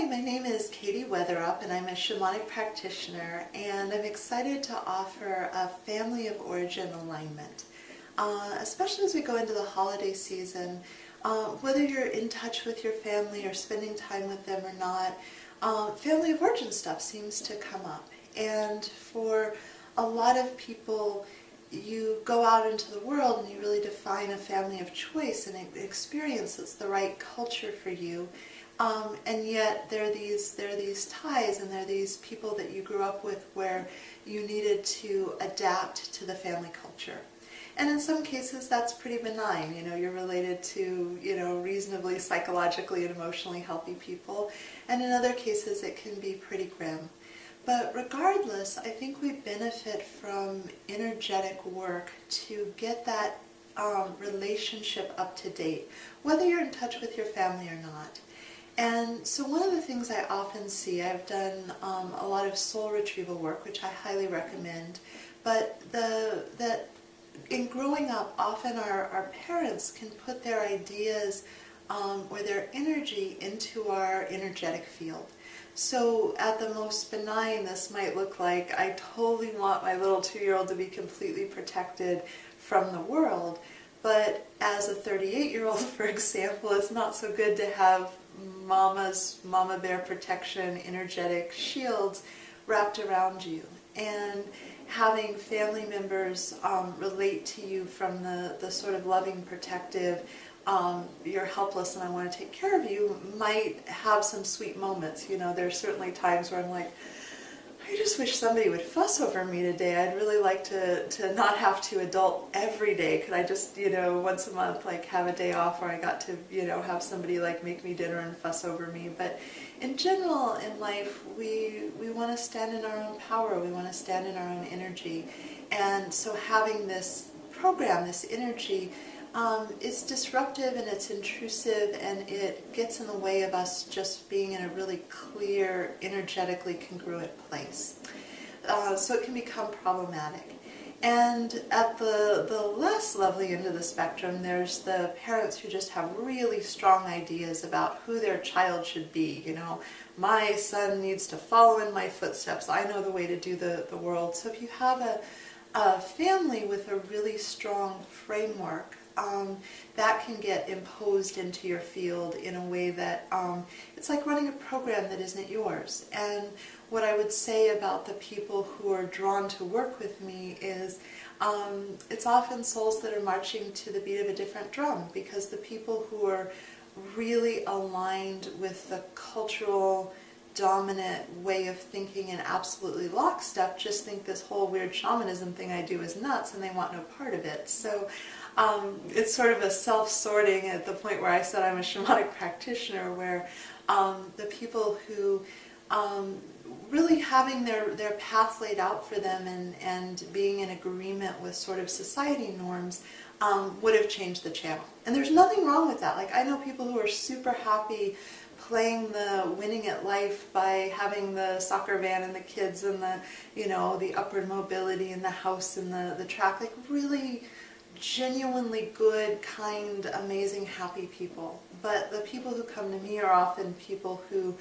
Hi, my name is Katie Weatherup and I'm a shamanic practitioner, and I'm excited to offer a family of origin alignment. Especially as we go into the holiday season, whether you're in touch with your family or spending time with them or not, family of origin stuff seems to come up. And for a lot of people, you go out into the world and you really define a family of choice and experience that's the right culture for you. And yet there are these ties, and there are these people that you grew up with where you needed to adapt to the family culture. And in some cases that's pretty benign. You're related to, reasonably psychologically and emotionally healthy people. And in other cases it can be pretty grim. But regardless, I think we benefit from energetic work to get that relationship up to date, whether you're in touch with your family or not. And so one of the things I often see, I've done a lot of soul retrieval work, which I highly recommend, but that in growing up, often our parents can put their ideas or their energy into our energetic field. So at the most benign, this might look like, I totally want my little 2-year-old to be completely protected from the world, but as a 38-year-old, for example, it's not so good to have mama bear protection energetic shields wrapped around you, and having family members relate to you from the sort of loving, protective, you're helpless and I want to take care of you, might have some sweet moments. There's certainly times where I'm like, I just wish somebody would fuss over me today. I'd really like to not have to adult every day. Could I just, once a month, have a day off where I got to, have somebody make me dinner and fuss over me. But in general, in life, we want to stand in our own power. We want to stand in our own energy. And so having this program, this energy, it's disruptive and it's intrusive, and it gets in the way of us just being in a really clear, energetically congruent place. So it can become problematic. And at the less lovely end of the spectrum, there's the parents who just have really strong ideas about who their child should be. My son needs to follow in my footsteps. I know the way to do the world. So if you have a family with a really strong framework, that can get imposed into your field in a way that it's like running a program that isn't yours. And what I would say about the people who are drawn to work with me is it's often souls that are marching to the beat of a different drum, because the people who are really aligned with the cultural dominant way of thinking and absolutely lockstep just think this whole weird shamanism thing I do is nuts, and they want no part of it. So it's sort of a self-sorting at the point where I said I'm a shamanic practitioner, where the people who really having their path laid out for them and being in agreement with sort of society norms would have changed the channel. And there's nothing wrong with that. I know people who are super happy playing the winning at life by having the soccer van and the kids and the upward mobility and the house and the track, really genuinely good, kind, amazing, happy people. But the people who come to me are often people who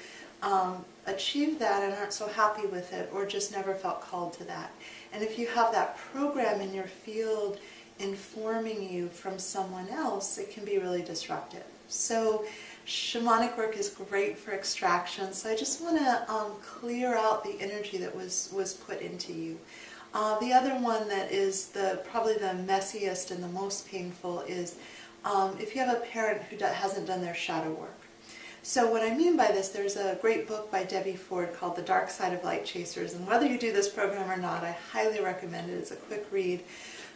achieve that and aren't so happy with it, or just never felt called to that. And if you have that program in your field informing you from someone else, it can be really disruptive. So shamanic work is great for extraction. So I just want to clear out the energy that was put into you. The other one that is probably the messiest and the most painful is if you have a parent who hasn't done their shadow work. So what I mean by this, there's a great book by Debbie Ford called The Dark Side of Light Chasers, and whether you do this program or not, I highly recommend it. It's a quick read.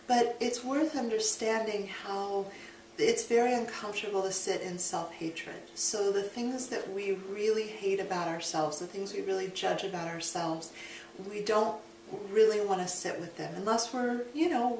But it's worth understanding how it's very uncomfortable to sit in self-hatred. So the things that we really hate about ourselves, the things we really judge about ourselves, we don't really want to sit with them unless we're,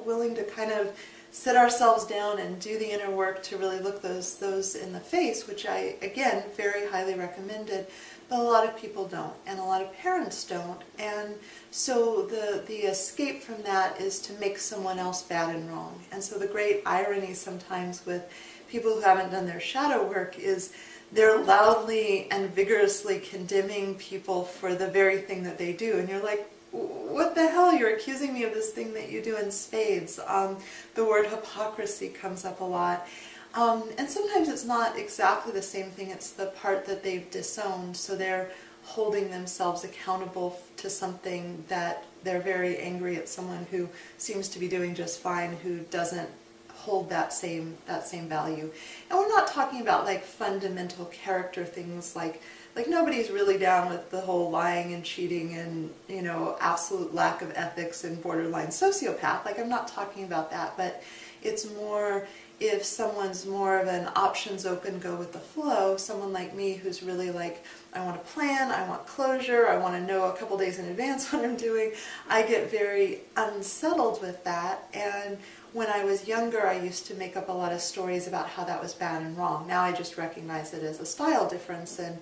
willing to kind of sit ourselves down and do the inner work to really look those in the face, which I, again, very highly recommended. But a lot of people don't, and a lot of parents don't. And so the escape from that is to make someone else bad and wrong. And so the great irony sometimes with people who haven't done their shadow work is they're loudly and vigorously condemning people for the very thing that they do. And you're like, what the hell? You're accusing me of this thing that you do in spades. The word hypocrisy comes up a lot. And sometimes it's not exactly the same thing. It's the part that they've disowned. So they're holding themselves accountable to something that they're very angry at someone who seems to be doing just fine, who doesn't hold that same value. And we're not talking about like fundamental character things like nobody's really down with the whole lying and cheating and, you know, absolute lack of ethics and borderline sociopath. Like, I'm not talking about that, but it's more if someone's more of an options open, go with the flow, someone like me who's really like, I want to plan, I want closure, I want to know a couple days in advance what I'm doing, I get very unsettled with that. And when I was younger, I used to make up a lot of stories about how that was bad and wrong. Now I just recognize it as a style difference and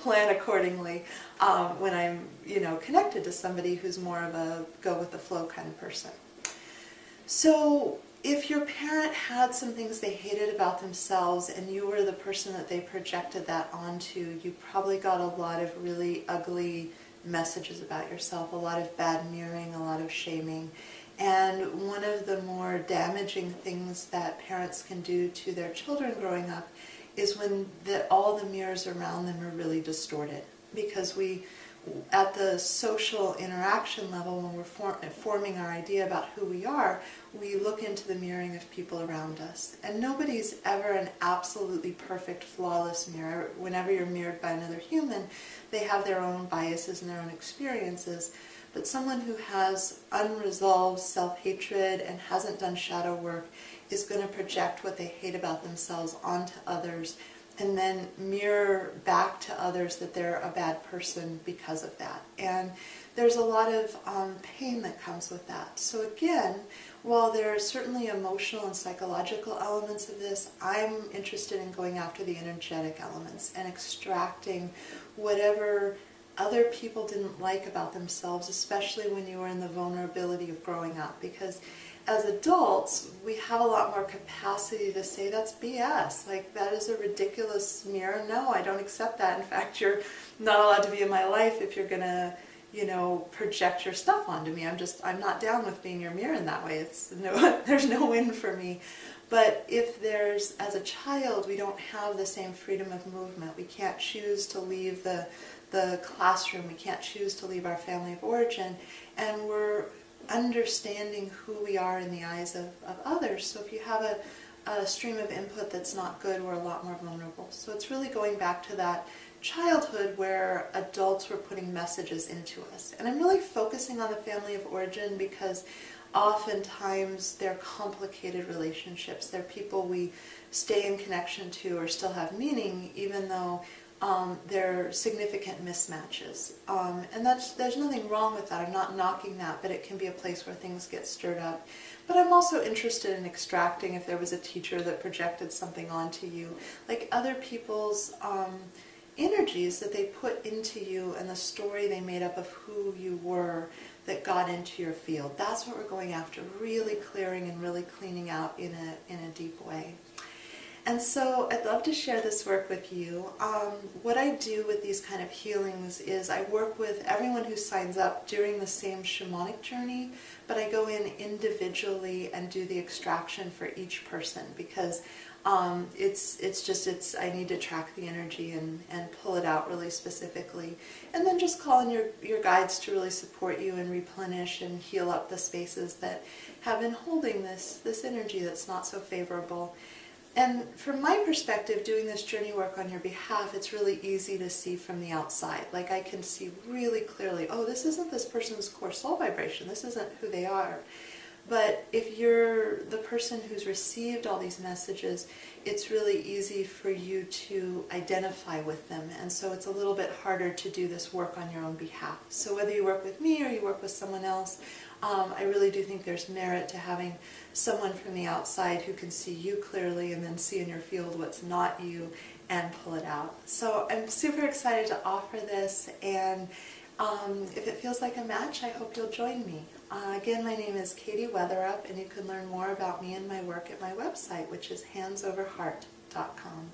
plan accordingly when I'm, you know, connected to somebody who's more of a go with the flow kind of person. So if your parent had some things they hated about themselves and you were the person that they projected that onto, you probably got a lot of really ugly messages about yourself, a lot of bad mirroring, a lot of shaming. And one of the more damaging things that parents can do to their children growing up is when all the mirrors around them are really distorted. Because at the social interaction level, when we're forming our idea about who we are, we look into the mirroring of people around us. And nobody's ever an absolutely perfect, flawless mirror. Whenever you're mirrored by another human, they have their own biases and their own experiences. But someone who has unresolved self-hatred and hasn't done shadow work is going to project what they hate about themselves onto others and then mirror back to others that they're a bad person because of that. And there's a lot of pain that comes with that. So again, while there are certainly emotional and psychological elements of this, I'm interested in going after the energetic elements and extracting whatever other people didn't like about themselves, especially when you were in the vulnerability of growing up. Because as adults, we have a lot more capacity to say, that's BS. Like, that is a ridiculous mirror. No, I don't accept that. In fact, you're not allowed to be in my life if you're going to, you know, project your stuff onto me. I'm not down with being your mirror in that way. There's no win for me. But if as a child, we don't have the same freedom of movement. We can't choose to leave the classroom. We can't choose to leave our family of origin. And we're understanding who we are in the eyes of others. So if you have a stream of input that's not good, we're a lot more vulnerable. So it's really going back to that childhood where adults were putting messages into us. And I'm really focusing on the family of origin because oftentimes they're complicated relationships. They're people we stay in connection to or still have meaning, even though they're significant mismatches. And there's nothing wrong with that. I'm not knocking that, but it can be a place where things get stirred up. But I'm also interested in extracting if there was a teacher that projected something onto you, like other people's energies that they put into you and the story they made up of who you were that got into your field. That's what we're going after, really clearing and really cleaning out in a deep way. And so I'd love to share this work with you. What I do with these kind of healings is I work with everyone who signs up during the same shamanic journey, but I go in individually and do the extraction for each person because I need to track the energy and pull it out really specifically. And then just call in your guides to really support you and replenish and heal up the spaces that have been holding this energy that's not so favorable. And from my perspective, doing this journey work on your behalf, it's really easy to see from the outside. Like, I can see really clearly, oh, this isn't this person's core soul vibration. This isn't who they are. But if you're the person who's received all these messages, it's really easy for you to identify with them. And so it's a little bit harder to do this work on your own behalf. So whether you work with me or you work with someone else, I really do think there's merit to having someone from the outside who can see you clearly and then see in your field what's not you and pull it out. So I'm super excited to offer this, and If it feels like a match, I hope you'll join me. Again, my name is Katie Weatherup, and you can learn more about me and my work at my website, which is handsoverheart.com.